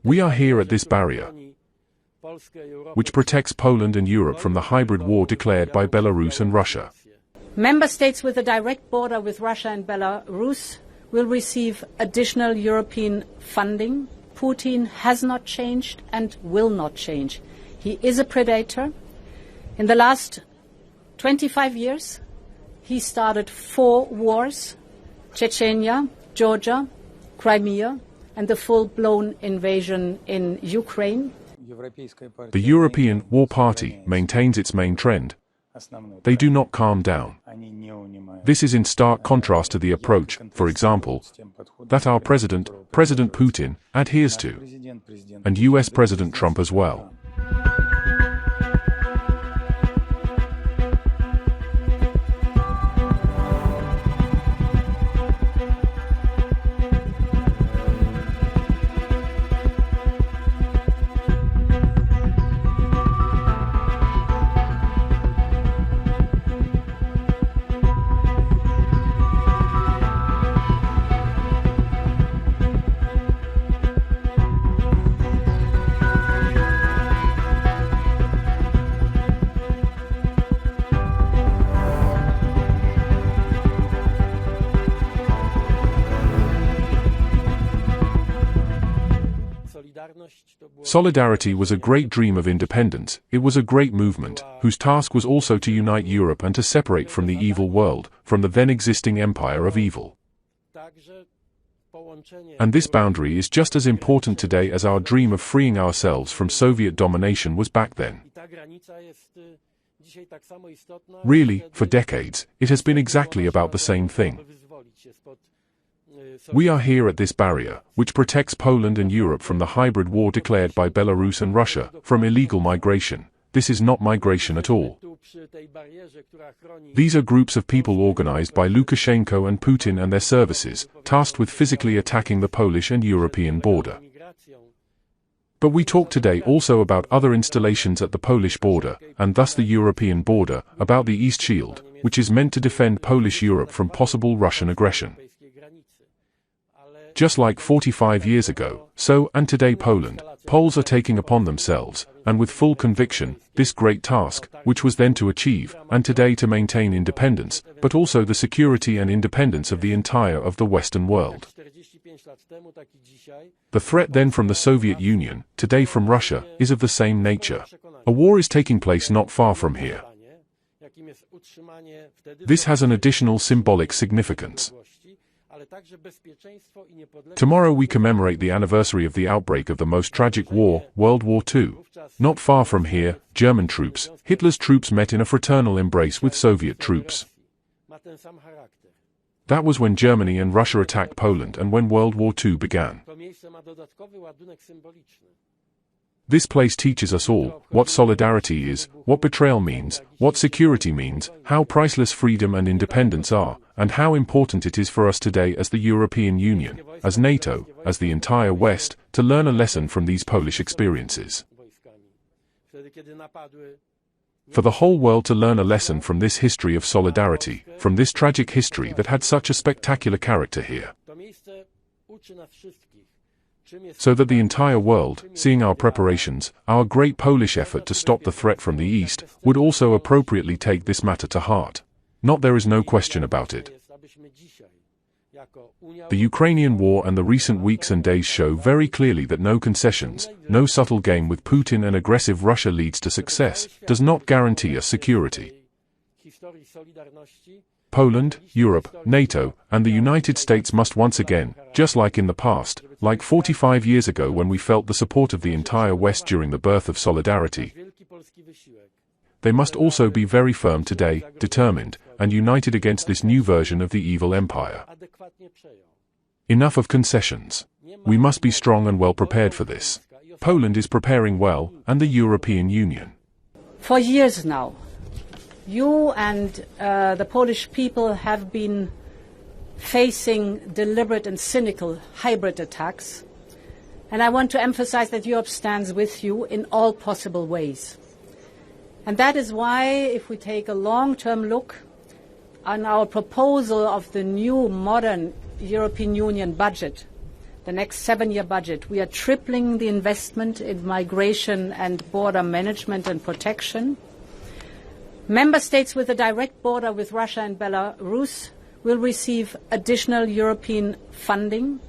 We are here at this barrier, which protects Poland and Europe from the hybrid war declared by Belarus and Russia. Member states with a direct border with Russia and Belarus will receive additional European funding. Putin has not changed and will not change. He is a predator. In the last 25 years, he started 4 wars: Chechnya, Georgia, Crimea, and the full-blown invasion in Ukraine. The European War Party maintains its main trend. They do not calm down. This is in stark contrast to the approach, for example, that our President Putin, adheres to, and US President Trump as well. Solidarity was a great dream of independence. It was a great movement, whose task was also to unite Europe and to separate from the evil world, from the then existing empire of evil. And this boundary is just as important today as our dream of freeing ourselves from Soviet domination was back then. Really, for decades, it has been exactly about the same thing. We are here at this barrier, which protects Poland and Europe from the hybrid war declared by Belarus and Russia, from illegal migration. This is not migration at all. These are groups of people organized by Lukashenko and Putin and their services, tasked with physically attacking the Polish and European border. But we talk today also about other installations at the Polish border, and thus the European border, about the East Shield, which is meant to defend Polish Europe from possible Russian aggression. Just like 45 years ago, so and today Poles are taking upon themselves, and with full conviction, this great task, which was then to achieve, and today to maintain independence, but also the security and independence of the entire of the Western world. The threat then from the Soviet Union, today from Russia, is of the same nature. A war is taking place not far from here. This has an additional symbolic significance. Tomorrow we commemorate the anniversary of the outbreak of the most tragic war, World War II. Not far from here, German troops, Hitler's troops met in a fraternal embrace with Soviet troops. That was when Germany and Russia attacked Poland and when World War II began. This place teaches us all what solidarity is, what betrayal means, what security means, how priceless freedom and independence are, and how important it is for us today as the European Union, as NATO, as the entire West, to learn a lesson from these Polish experiences. For the whole world to learn a lesson from this history of solidarity, from this tragic history that had such a spectacular character here. So that the entire world, seeing our preparations, our great Polish effort to stop the threat from the East, would also appropriately take this matter to heart. There is no question about it. The Ukrainian war and the recent weeks and days show very clearly that no concessions, no subtle game with Putin and aggressive Russia leads to success, does not guarantee us security. Poland, Europe, NATO, and the United States must once again, just like in the past, like 45 years ago when we felt the support of the entire West during the birth of solidarity, they must also be very firm today, determined, and united against this new version of the evil empire. Enough of concessions. We must be strong and well prepared for this. Poland is preparing well, and the European Union. For years now, you and the Polish people have been facing deliberate and cynical hybrid attacks, and I want to emphasize that Europe stands with you in all possible ways. And that is why, if we take a long-term look on our proposal of the new modern European Union budget, the next 7-year budget, we are tripling the investment in migration and border management and protection. Member states with a direct border with Russia and Belarus will receive additional European funding,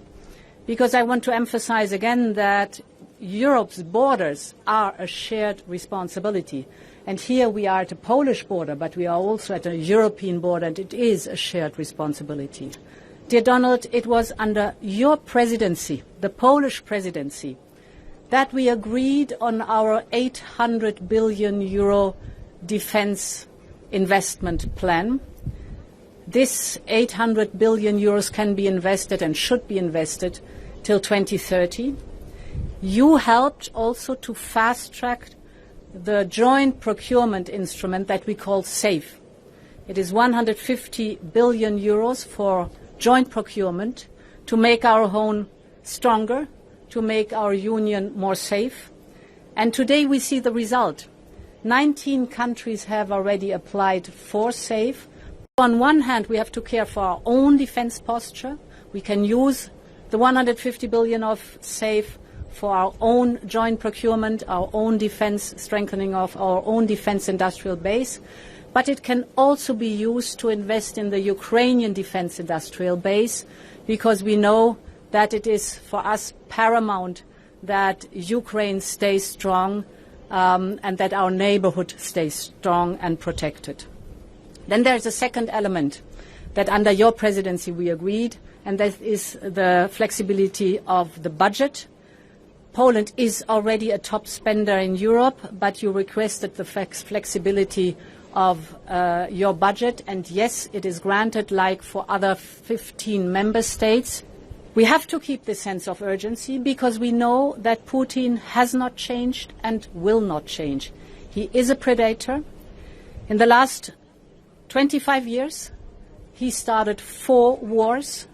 because I want to emphasize again that Europe's borders are a shared responsibility. And here we are at a Polish border, but we are also at a European border, and it is a shared responsibility. Dear Donald, it was under your presidency, the Polish presidency, that we agreed on our 800 billion euro defense investment plan. This 800 billion euros can be invested and should be invested till 2030. You helped also to fast-track the joint procurement instrument that we call SAFE. It is 150 billion euros for joint procurement to make our home stronger, to make our union more safe. And today we see the result. 19 countries have already applied for SAFE. On one hand, we have to care for our own defense posture. We can use the 150 billion of SAFE for our own joint procurement, our own defense, strengthening of our own defense industrial base. But it can also be used to invest in the Ukrainian defense industrial base, because we know that it is for us paramount that Ukraine stays strong and that our neighborhood stays strong and protected. Then there's a second element that under your presidency we agreed, and that is the flexibility of the budget. Poland is already a top spender in Europe, but you requested the flexibility of your budget, and yes, it is granted like for other 15 member states. We have to keep this sense of urgency because we know that Putin has not changed and will not change. He is a predator. In the last 25 years, he started 4 wars: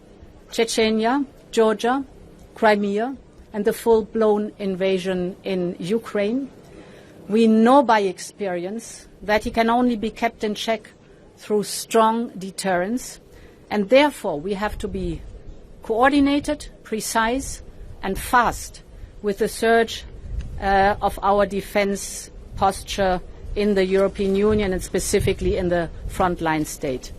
Chechnya, Georgia, Crimea, and the full-blown invasion in Ukraine. We know by experience that he can only be kept in check through strong deterrence, and therefore we have to be coordinated, precise, and fast with the surge of our defense posture in the European Union and specifically in the frontline state.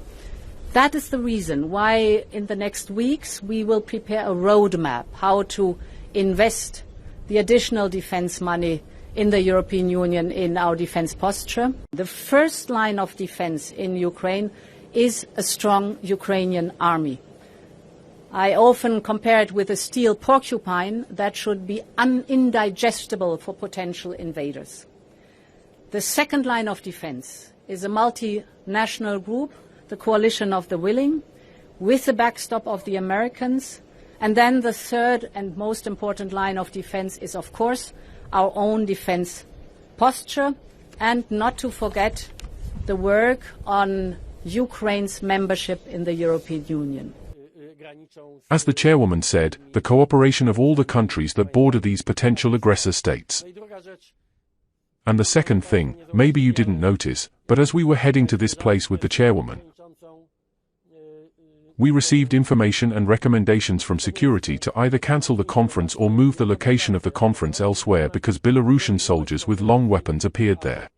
That is the reason why in the next weeks we will prepare a roadmap how to invest the additional defense money in the European Union in our defense posture. The first line of defense in Ukraine is a strong Ukrainian army. I often compare it with a steel porcupine that should be indigestible for potential invaders. The second line of defense is a multinational group, the coalition of the willing, with the backstop of the Americans. And then the third and most important line of defense is, of course, our own defense posture, and not to forget the work on Ukraine's membership in the European Union. As the chairwoman said, the cooperation of all the countries that border these potential aggressor states. And the second thing, maybe you didn't notice, but as we were heading to this place with the chairwoman, we received information and recommendations from security to either cancel the conference or move the location of the conference elsewhere because Belarusian soldiers with long weapons appeared there.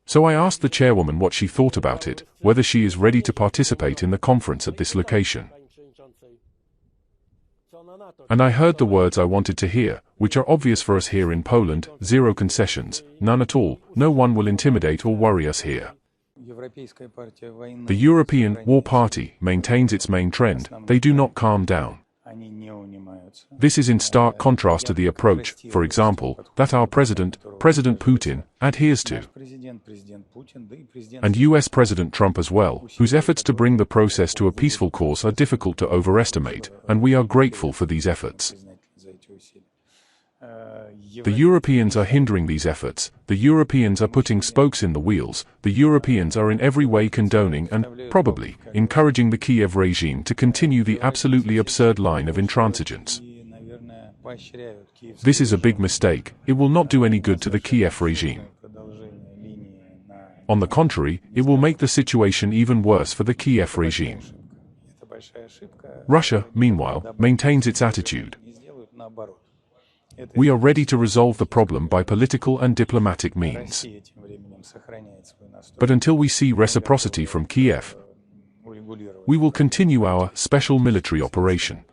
So I asked the chairwoman what she thought about it, whether she is ready to participate in the conference at this location. And I heard the words I wanted to hear, which are obvious for us here in Poland: zero concessions, none at all, no one will intimidate or worry us here. The European War Party maintains its main trend, they do not calm down. This is in stark contrast to the approach, for example, that our President Putin, adheres to. And US President Trump as well, whose efforts to bring the process to a peaceful course are difficult to overestimate, and we are grateful for these efforts. The Europeans are hindering these efforts, the Europeans are putting spokes in the wheels, the Europeans are in every way condoning and, probably, encouraging the Kiev regime to continue the absolutely absurd line of intransigence. This is a big mistake, it will not do any good to the Kiev regime. On the contrary, it will make the situation even worse for the Kiev regime. Russia, meanwhile, maintains its attitude. We are ready to resolve the problem by political and diplomatic means. But until we see reciprocity from Kiev, we will continue our special military operation.